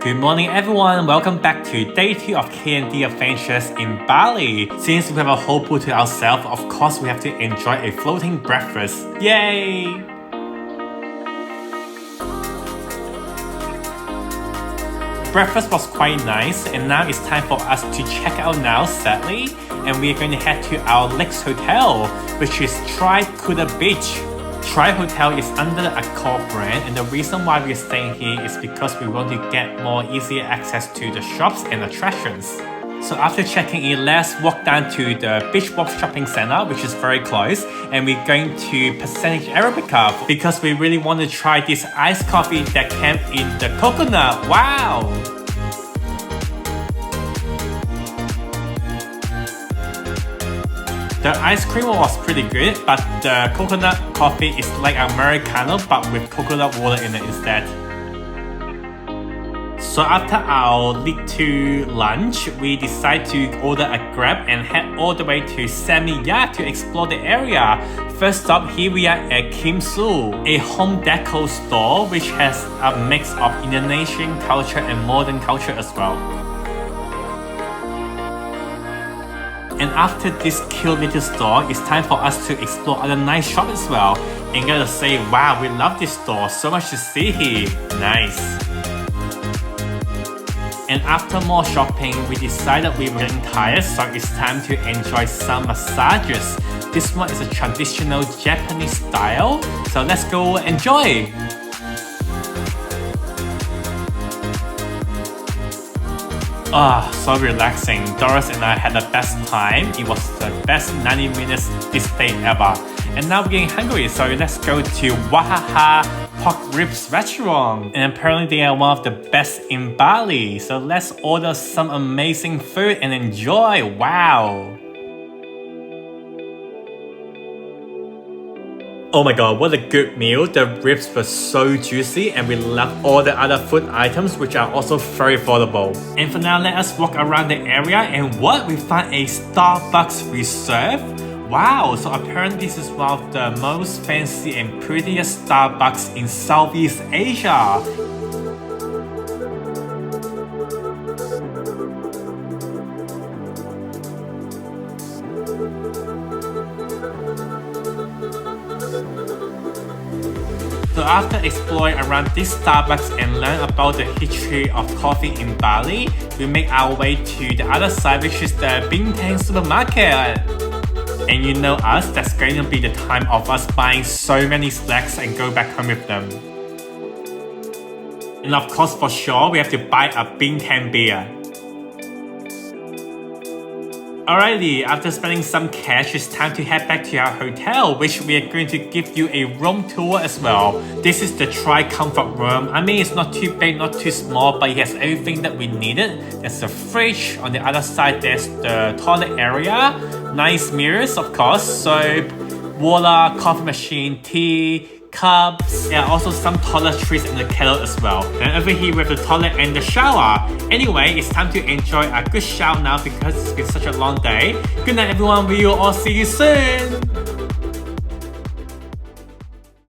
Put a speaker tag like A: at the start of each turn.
A: Good morning everyone, welcome back to day 2 of K&D Adventures in Bali. Since we have a whole pool to ourselves, of course we have to enjoy a floating breakfast. Yay! Breakfast was quite nice and now it's time for us to check out now sadly, and we are going to head to our next hotel, which is Tribe Kuta Beach. Tribe Hotel is under the Accor brand, and the reason why we're staying here is because we want to get more easier access to the shops and attractions. So after checking in, let's walk down to the Beach Walk Shopping Center, which is very close, and we're going to Percentage Arabica because we really want to try this iced coffee that came in the coconut. Wow! The ice cream was pretty good, but the coconut coffee is like Americano but with coconut water in it instead. So after our little lunch, we decided to order a Grab and head all the way to Seminyak to explore the area. First up, here we are at Kimsu, a home decor store which has a mix of Indonesian culture and modern culture as well. And after this cute little store, it's time for us to explore other nice shops as well. And gotta say, wow, we love this store, so much to see here. Nice. And after more shopping, we decided we were getting tired, so it's time to enjoy some massages. This one is a traditional Japanese style, so let's go enjoy! So relaxing. Doris and I had the best time. It was the best 90 minutes this day ever. And now we're getting hungry, so let's go to Wahaha pork ribs restaurant. And apparently they are one of the best in Bali. So let's order some amazing food and enjoy. Wow! Oh my god, what a good meal. The ribs were so juicy and we love all the other food items which are also very affordable. And for now, let us walk around the area, and what? We found a Starbucks Reserve. Wow, so apparently this is one of the most fancy and prettiest Starbucks in Southeast Asia. So after exploring around this Starbucks and learn about the history of coffee in Bali, we make our way to the other side, which is the Bintang Supermarket. And you know us, that's going to be the time of us buying so many snacks and go back home with them. And of course, for sure, we have to buy a Bintang beer. Alrighty, after spending some cash, it's time to head back to our hotel, which we are going to give you a room tour as well. This is the Tri-Comfort room. I mean, it's not too big, not too small, but it has everything that we needed. There's a fridge. On the other side, there's the toilet area. Nice mirrors, of course. Soap, water, coffee machine, tea, cups. There are also some toiletries in the kettle as well. And over here we have the toilet and the shower. Anyway, it's time to enjoy a good shower now because it's been such a long day. Good night everyone, we will all see you soon!